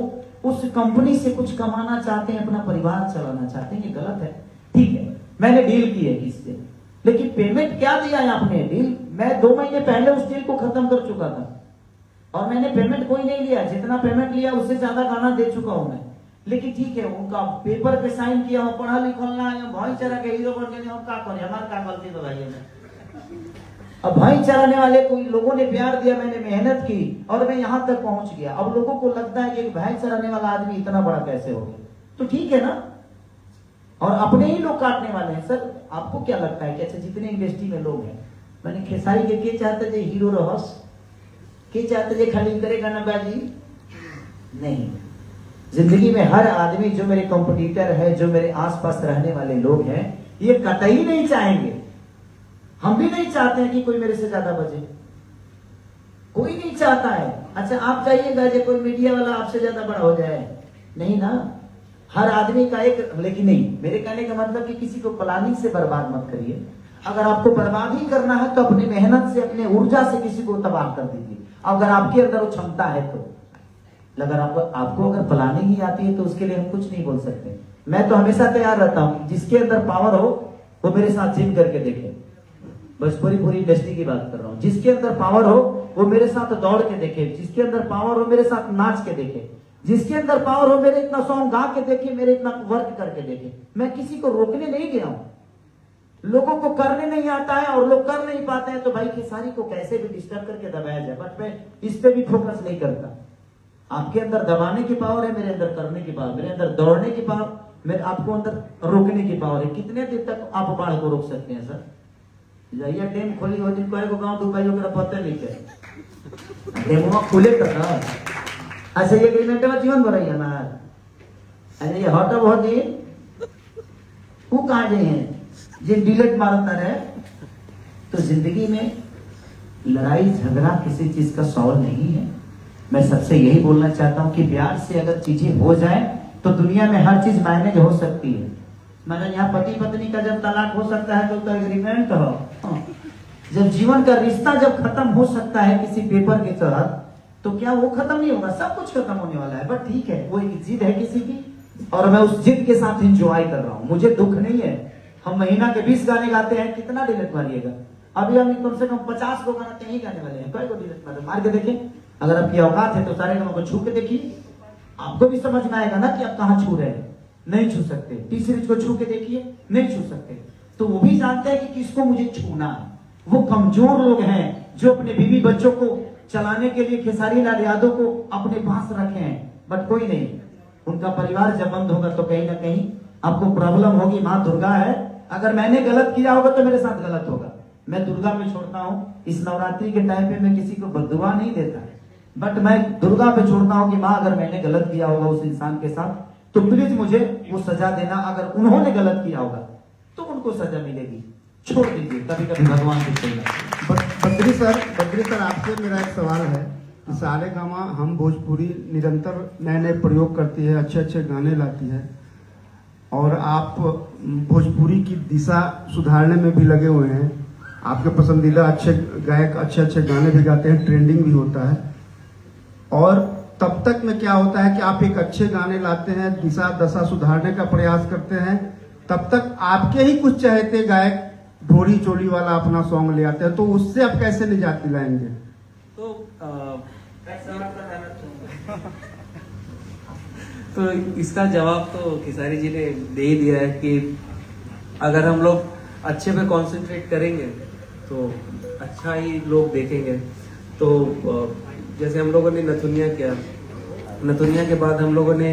उस कंपनी से कुछ कमाना चाहते हैं, अपना परिवार चलाना चाहते हैं। ये गलत है। ठीक है, मैंने डील की है किससे, लेकिन पेमेंट क्या दिया है आपने? डील मैं 2 महीने पहले उस डील को खत्म कर चुका था और मैंने पेमेंट कोई नहीं लिया। जितना पेमेंट लिया उससे ज्यादा गाना दे चुका हूं मैं। लेकिन ठीक है, उनका पेपर पे साइन किया हो, पढ़ा लिखा भाईचारा के हीरो बन गए, हम क्या करें, हमारे क्या गलती तो भाई है। अब भाई चलाने वाले कोई लोगों ने प्यार दिया, मैंने मेहनत की और मैं यहां तक पहुंच गया। अब लोगों को लगता है कि भाई चलाने वाला आदमी इतना बड़ा कैसे हो गया, तो ठीक है ना। और अपने ही लोग काटने वाले हैं। सर आपको क्या लगता है कि अच्छा जितने इंडस्ट्री में लोग हैं, मैंने खेसारी के चाहते थे हीरो रहस, के चाहते थे खाली करेगा ना बाजी? नहीं, जिंदगी में हर आदमी जो मेरे कंपटीटर है, जो मेरे आसपास रहने वाले लोग हैं, ये कतई नहीं चाहेंगे। हम भी नहीं चाहते हैं कि कोई मेरे से ज्यादा बजे, कोई नहीं चाहता है। अच्छा आप चाहिएगा जो कोई मीडिया वाला आपसे ज्यादा बड़ा हो जाए? नहीं ना, हर आदमी का एक, लेकिन नहीं, मेरे कहने का मतलब कि किसी को प्लानिंग से बर्बाद मत करिए। अगर आपको बर्बाद ही करना है तो अपनी मेहनत से, अपने ऊर्जा से किसी को तबाह कर दीजिए, अगर आपके अंदर वो क्षमता है तो। अगर आपको अगर प्लानिंग ही आती है तो उसके लिए हम कुछ नहीं बोल सकते। मैं तो हमेशा तैयार रहता हूं, जिसके अंदर पावर हो वो मेरे साथ जिम करके देखे। बस पूरी इंडस्ट्री की बात कर रहा हूं। जिसके अंदर पावर हो वो मेरे साथ दौड़ के देखे, जिसके अंदर पावर हो मेरे साथ नाच के देखे, जिसके अंदर पावर हो मेरे इतना सॉन्ग गा के देखे, मेरे इतना वर्क करके देखे। मैं किसी को रोकने नहीं गया हूं। लोगों को करने नहीं आता है और लोग कर नहीं पाते हैं, तो भाई खेसारी को कैसे भी डिस्टर्ब करके दबाया जाए। बट मैं इस पे भी फोकस नहीं करता। आपके अंदर दबाने की पावर है, मेरे अंदर करने की पावर, मेरे अंदर दौड़ने की पावर, मेरे आपको अंदर रोकने की पावर है। कितने दिन तक आप बाढ़ को रोक सकते हैं सर? जाइए डैम खोली हो, जिनको एगो गांव डूबाई ओकरा पता नहीं है, डैमवा खुले तो ना। अच्छा ये एग्रीमेंट में जीवन भराई हमार, अच्छा ये हटब हो दिन वो कहाँ गए हैं जिन डिलेट मारता रहे। तो जिंदगी में लड़ाई झगड़ा किसी चीज का सॉल्व नहीं है। मैं सबसे यही बोलना चाहता हूं कि प्यार से अगर चीजें हो जाए तो दुनिया में हर चीज मैनेज हो सकती है। मतलब यहाँ पति पत्नी का जब तलाक हो सकता है तो एग्रीमेंट हो, जब जीवन का रिश्ता जब खत्म हो सकता है किसी पेपर के तहत, तो क्या वो खत्म नहीं होगा? सब कुछ खत्म होने वाला है। बट ठीक है, वो एक जिद है किसी की और मैं उस जिद के साथ एंजॉय कर रहा हूँ। मुझे दुख नहीं है। हम महीना के 20 गाने गाते हैं, कितना डिलीट मारिएगा? अभी हम कम से कम 50 को गाना नहीं गाने वाले हैं। को डिलीट मार के देखें, अगर आपकी औकात है तो सारे गानों को छू के देखिए, आपको भी समझ में आएगा ना कि आप कहाँ छू रहे हैं। नहीं छू सकते। टी सीरीज को छू के देखिए, नहीं छू सकते। तो वो भी जानते हैं कि किसको मुझे छूना है। वो कमजोर लोग हैं जो अपने बीवी बच्चों को चलाने के लिए खेसारी लाल यादव को अपने पास रखे हैं। बट कोई नहीं, उनका परिवार जब बंद होगा तो कहीं ना कहीं आपको प्रॉब्लम होगी। माँ दुर्गा है, अगर मैंने गलत किया होगा तो मेरे साथ गलत होगा। मैं दुर्गा पे छोड़ता हूँ। इस नवरात्रि के टाइम पे मैं किसी को बद्दुआ नहीं देता, बट मैं दुर्गा पे छोड़ता हूँ कि माँ अगर मैंने गलत किया होगा उस इंसान के साथ तो प्लीज मुझे वो सजा देना। अगर उन्होंने गलत किया होगा तो उनको सजा मिलेगी, छोड़ दीजिए। कभी कभी भगवान की सेवा। बद्री सर आपसे मेरा एक सवाल है कि सारेगामा हम भोजपुरी निरंतर नए नए प्रयोग करती है, अच्छे अच्छे गाने लाती है और आप भोजपुरी की दिशा सुधारने में भी लगे हुए हैं। आपके पसंदीदा अच्छे गायक अच्छे अच्छे गाने भी गाते हैं, ट्रेंडिंग भी होता है। और तब तक में क्या होता है कि आप एक अच्छे गाने लाते हैं, दिशा दशा सुधारने का प्रयास करते हैं, तब तक आपके ही कुछ चहेते गायक ढोरी चोली वाला अपना सॉन्ग ले आते हैं, तो उससे आप कैसे निजात दिलाएंगे? तो इसका जवाब तो खेसारी जी ने दे ही दिया है कि अगर हम लोग अच्छे पे कंसंट्रेट करेंगे तो अच्छा ही लोग देखेंगे। तो जैसे हम लोगों ने नथुनिया किया, नथुनिया के बाद हम लोगों ने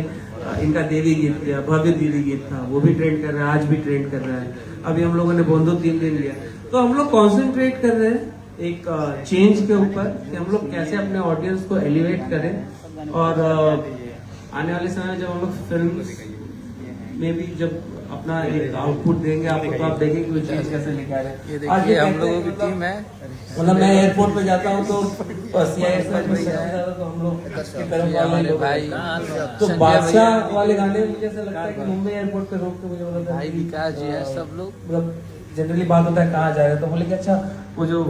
इनका देवी गीत किया, भव्य देवी गीत था, वो भी ट्रेंड कर रहा है, आज भी ट्रेंड कर रहा है। अभी हम लोगों ने बोंदो 3 दिन लिया। तो हम लोग कंसंट्रेट कर रहे हैं एक चेंज के ऊपर कि हम लोग कैसे अपने ऑडियंस को एलिवेट करें। और आने वाले समय जब हम लोग फिल्म में भी जब अपना एक आउटपुट देंगे आपको, तो आप देखेंगे कोई चीज कैसे लेके आ रहे हैं। ये देखिए हम लोगों की टीम है। मतलब मैं एयरपोर्ट पे जाता हूँ तो CIS में तो हम लोग की तरफ वाले लोग भाई तो बादशाह वाले गाने मुझे ऐसा लगता है कि मुंबई एयरपोर्ट पे रोक के मुझे बोला था भाई विकास जी है, सब लोग मतलब जनरली बात होता है कहाँ जा रहे हैं, तो बोले कि अच्छा वो जो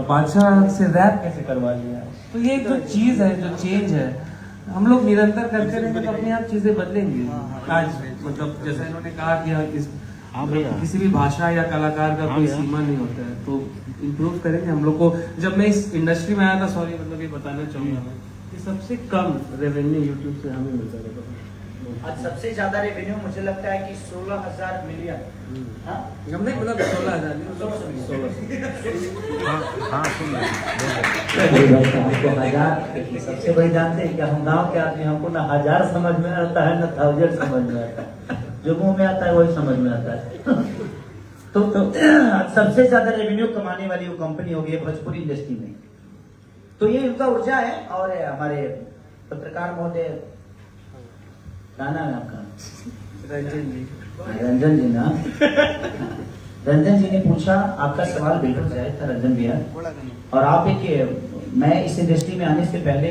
बादशाह से रैप कैसे करवा लिया। तो ये जो चीज है, जो चेंज है, हम लोग निरंतर करते रहेंगे तो अपने आप चीजें बदलेंगी। आज मतलब जैसे इन्होंने कहा कि किसी भी भाषा या कलाकार का कोई सीमा नहीं होता है, तो इम्प्रूव करेंगे हम लोग को। जब मैं इस इंडस्ट्री में आया था, सॉरी मतलब ये बताना चाहूंगा मैं कि सबसे कम रेवेन्यू यूट्यूब से हमें मिलता है। आज सबसे ज्यादा रेवेन्यू मुझे लगता है कि 16,000 मिलियन। हम नहीं मतलब 16,000 हमको हजार सबसे बड़ी जानते हैं कि हम गांव के आदमी, हमको ना हजार समझ में आता है ना 1000 समझ में आता है, जो मुंह में आता है वही समझ में आता है। तो सबसे ज्यादा रेवेन्यू कमाने वाली वो कंपनी होगी भोजपुरी इंडस्ट्री में। तो ये उनका ऊर्जा है। और हमारे पत्रकार महोदय, क्या नाम है आपका? रंजन जी ना। रंजन जी ने पूछा, आपका सवाल बिल्कुल जायज था रंजन भैया। और आप एक, मैं इस इंडस्ट्री में आने से पहले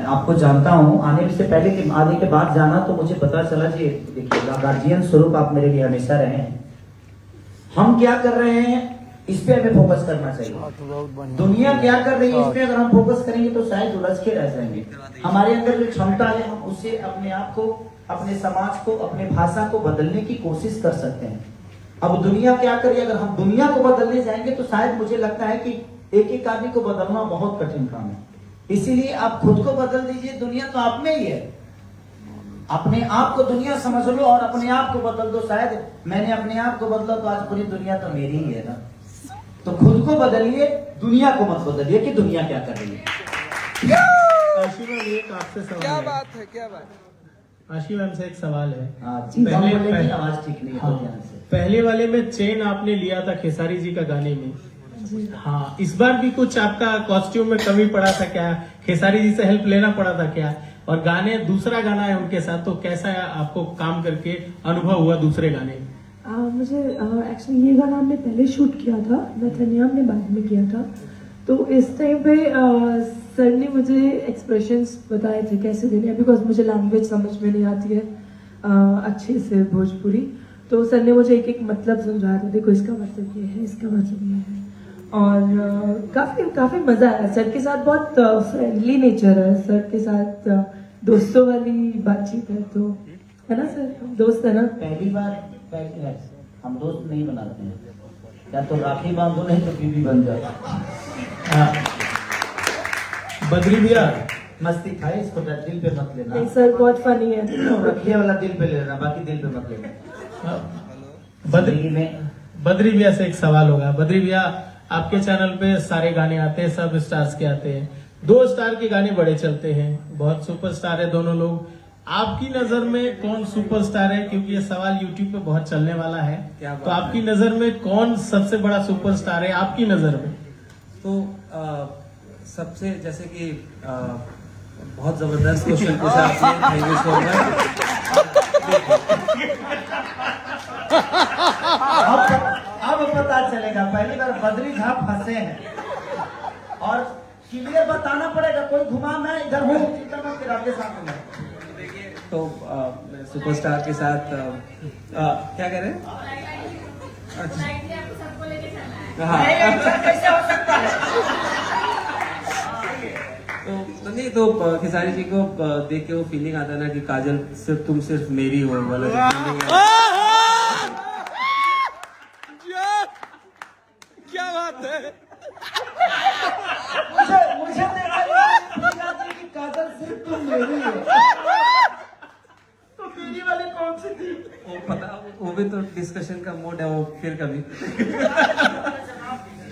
आपको जानता हूँ, आने से पहले कि आने के बाद जाना तो मुझे पता चला कि देखिए गार्जियन स्वरूप आप मेरे लिए हमेशा रहे हैं। हम क्या कर रहे हैं इस पे हमें फोकस करना चाहिए। दुनिया क्या कर रही है इस पे अगर हम फोकस करेंगे तो शायद उलझ के रह जाएंगे। हमारे अंदर जो क्षमता है हम उससे अपने आप को, अपने समाज को, अपने भाषा को बदलने की कोशिश कर सकते हैं। अब दुनिया क्या कर रही है, अगर हम दुनिया को बदलने जाएंगे तो शायद मुझे लगता है कि एक एक आदमी को बदलना बहुत कठिन काम है। इसीलिए आप खुद को बदल दीजिए, दुनिया तो आप में ही है। अपने आप को दुनिया समझ लो और अपने आप को बदल दो। शायद मैंने अपने आप को बदला तो आज पूरी दुनिया तो मेरी ही है ना। तो खुद को बदलिए, दुनिया को मत बदलिए कि दुनिया क्या कर रही है। आशी मैम एक आपसे सवाल क्या है। बात है, क्या बात। आशी मैम से एक सवाल है। आवाज ठीक नहीं है हाँ, तो ध्यान से। पहले वाले में चेन आपने लिया था खेसारी जी का गाने में। हाँ, इस बार भी कुछ आपका कॉस्ट्यूम में कमी पड़ा था क्या? खेसारी जी से हेल्प लेना पड़ा था क्या? और गाने, दूसरा गाना है उनके साथ, तो कैसा आपको काम करके अनुभव हुआ दूसरे गाने में? मुझे एक्चुअली ये गाना हमने पहले शूट किया था, नथनियाम ने बाद में किया था। तो इस टाइम पे सर ने मुझे एक्सप्रेशंस बताए थे कैसे देने हैं, बिकॉज मुझे लैंग्वेज समझ में नहीं आती है अच्छे से भोजपुरी। तो सर ने मुझे एक एक मतलब समझाया था, देखो इसका मतलब ये है, इसका मतलब ये है। और काफी मजा आया सर के साथ। बहुत फ्रेंडली नेचर है सर के साथ, दोस्तों वाली बातचीत है। तो है ना सर, हम दोस्त है ना। पहली बार हम दोस्त नहीं बनाते हैं, या तो राखी बांधो नहीं तो बीबी बन जाओ। बद्री भैया मस्ती खाए, इसको दिल पे मत लेना। नहीं सर, बहुत फनी है। रखिए वाला दिल पे ले लेना, बाकी दिल पे मत लेना। बद्री में बद्री भैया से एक सवाल होगा। बद्री भैया, आपके चैनल पे सारे गाने आते हैं, सब स्टार्स के आते हैं। 2 स्टार के गाने बड़े चलते हैं, बहुत सुपरस्टार है दोनों लोग। आपकी नजर में कौन सुपरस्टार है? क्योंकि ये सवाल यूट्यूब पे बहुत चलने वाला है। तो आपकी नजर में कौन सबसे बड़ा सुपरस्टार है आपकी नजर में? तो सबसे जैसे कि बहुत जबरदस्त क्वेश्चन पूछा आपने, थैंक यू सो मच। अब पता चलेगा, पहली बार बद्री झा फंसे हैं और क्लियर बताना पड़ेगा। कोई घुमा, मैं इधर हूँ फिर आपके साथ हूँ। तो सुपरस्टार के साथ क्या कह रहे हैं? हाँ कैसे हो सकता है? तो नहीं, तो खेसारी जी को देख के वो फीलिंग आता है ना कि काजल तुम सिर्फ मेरी हो वाला। क्या बात है। मुझे कि काजल सिर्फ तुम मेरी हो। तो मेरी वाली कौन सी थी? वो पता, वो भी तो डिस्कशन का मोड है, वो फिर कभी।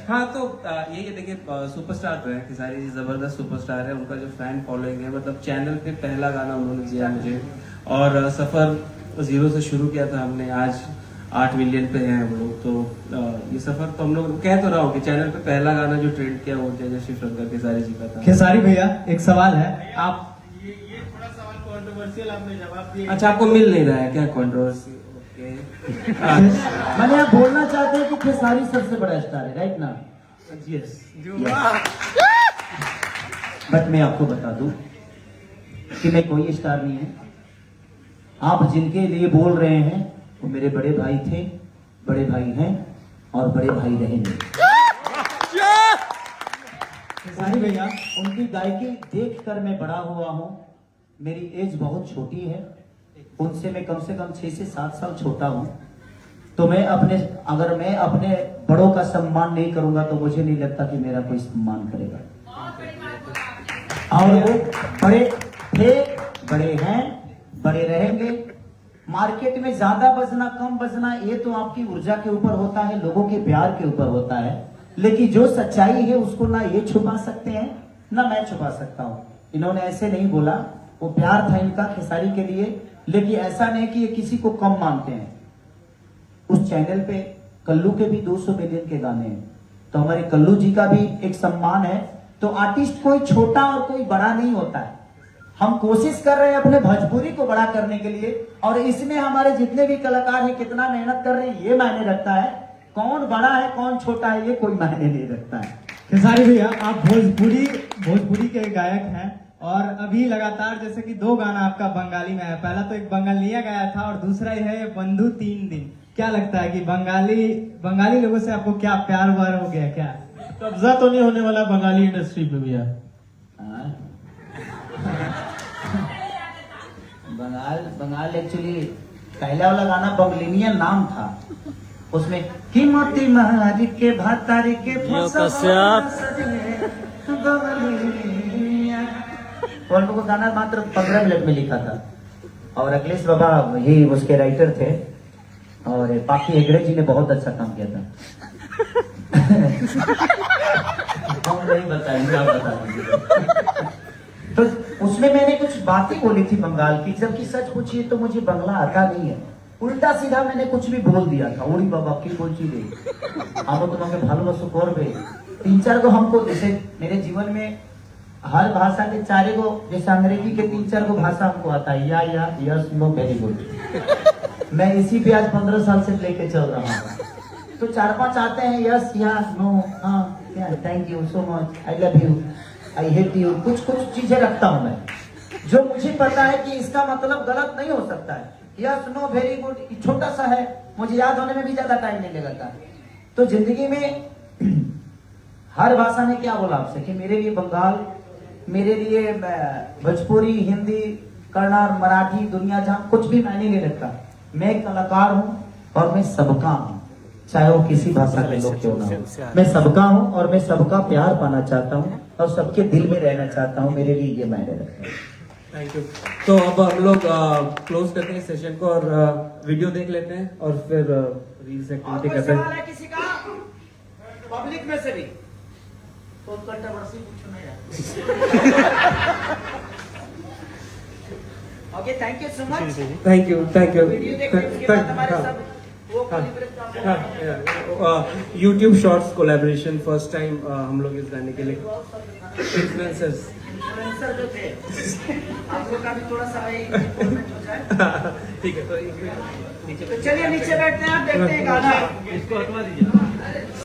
हाँ, तो यही है, देखिए सुपरस्टार तो है खेसारी जी, जबरदस्त सुपरस्टार है। उनका जो फैन फॉलोइंग है, मतलब चैनल पे पहला गाना उन्होंने दिया मुझे, और सफर 0 से शुरू किया था हमने, आज 8 मिलियन पे हैं हम लोग। तो ये सफर तो हम लोग, कह तो रहा हूँ कि चैनल पे पहला गाना जो ट्रेंड किया वो जय शिव शंकर खेसारी जी का था। खेसारी भैया, एक सवाल है। आप ये थोड़ा सवाल कंट्रोवर्शियल आपने जवाब दिया। अच्छा, आपको मिल नहीं रहा है क्या कंट्रोवर्सी? मैंने आप बोलना चाहते हैं कि खेसारी सबसे बड़ा स्टार है, राइट ना? यस। बट मैं आपको बता दूं कि मैं कोई स्टार नहीं है। आप जिनके लिए बोल रहे हैं वो मेरे बड़े भाई थे, बड़े भाई हैं और बड़े भाई रहेंगे। खेसारी भैया, उनकी गायकी देखकर मैं बड़ा हुआ हूँ। मेरी एज बहुत छोटी है, उनसे मैं कम से कम 6 से 7 साल छोटा हूँ। तो अगर मैं अपने बड़ों का सम्मान नहीं करूंगा तो मुझे नहीं लगता कि मेरा कोई सम्मान करेगा। और वो बड़े थे, बड़े हैं, बड़े रहेंगे। मार्केट में ज्यादा बजना कम बजना ये तो आपकी ऊर्जा के ऊपर होता है, लोगों के प्यार के ऊपर होता है। लेकिन जो सच्चाई है उसको ना ये छुपा सकते हैं ना मैं छुपा सकता हूँ। इन्होंने ऐसे नहीं बोला, वो प्यार था इनका खेसारी के लिए, लेकिन ऐसा नहीं कि ये किसी को कम मानते हैं। उस चैनल पे कल्लू के भी 200 मिलियन के गाने हैं, तो हमारे कल्लू जी का भी एक सम्मान है। तो आर्टिस्ट कोई छोटा और कोई बड़ा नहीं होता है। हम कोशिश कर रहे हैं अपने भोजपुरी को बड़ा करने के लिए, और इसमें हमारे जितने भी कलाकार हैं कितना मेहनत कर रहे हैं ये मायने रखता है। कौन बड़ा है कौन छोटा है ये कोई मायने नहीं रखता है। खेसारी भैया, आप भोजपुरी के गायक हैं और अभी लगातार जैसे कि 2 गाना आपका बंगाली में है। पहला तो एक बंगालिया गाया था और दूसरा है ये बंधु 3 दिन। क्या लगता है कि बंगाली लोगों से आपको क्या प्यार व्यार हो गया क्या? कब्जा तो नहीं होने वाला बंगाली इंडस्ट्री पे भैया? बंगाल एक्चुअली पहला वाला गाना बंगलिनिया नाम था, उसमें कीमती महारी के भातारी के वो गाना मात्र 15 मिनट में लिखा था और अखिलेश बाबा ही उसके राइटर थे और बाकी हेगड़े जी ने बहुत अच्छा काम किया था। हम नहीं बताएंगे, आप बता दीजिए। तो उसमें मैंने कुछ बातें बोली थी बंगाल की, जबकि सच पूछिए तो मुझे बंगला आता नहीं है। उल्टा सीधा मैंने कुछ भी बोल दिया था। उड़ी बाबा की बोल चीज हम तुम्हें भालोबासो करबे 3-4 को हमको, जैसे मेरे जीवन में हर भाषा के 4 को, जैसे अंग्रेजी के 3-4 को भाषा हमको आता है, या यस नो वेरी गुड। मैं इसी पे आज 15 साल से लेके चल रहा हूँ। तो 4-5 आते हैं, यस या नो, हाँ, thank you so much, I love you, I hate you, कुछ चीजें रखता हूं मैं जो मुझे पता है कि इसका मतलब गलत नहीं हो सकता है। यस नो वेरी गुड छोटा सा है, मुझे याद होने में भी ज्यादा टाइम नहीं लगता। तो जिंदगी में हर भाषा ने क्या बोला आपसे कि मेरे लिए बंगाल, मेरे लिए भोजपुरी, हिंदी, कन्नड़, मराठी, दुनिया जहां कुछ भी मायने नहीं रखता। मैं एक कलाकार हूं और मैं सबका हूं, चाहे वो किसी भाषा के लोग क्यों ना हो। मैं सबका हूं और मैं सबका प्यार पाना चाहता हूं और सबके दिल में रहना चाहता हूं। मेरे लिए ये मायने रखता है। Thank you. तो अब हम लोग क्लोज करते हैं सेशन को और वीडियो देख लेते हैं और फिर रील्स एक्टिविटी करते हैं। किसी का पब्लिक में से भी तो कंट्रोवर्सी पूछो ना यार। Okay, thank you so much. Thank you video देखने के बाद हमारे सब वो YouTube shorts collaboration first time हम लोग इस गाने के लिए इन्फ्लुएंसर्स जो थे आप लोग का भी थोड़ा सा इंफॉर्मेट हो जाए। ठीक है, तो चलिए नीचे बैठते हैं, आप देखते हैं गाना। इसको हटवा दीजिए।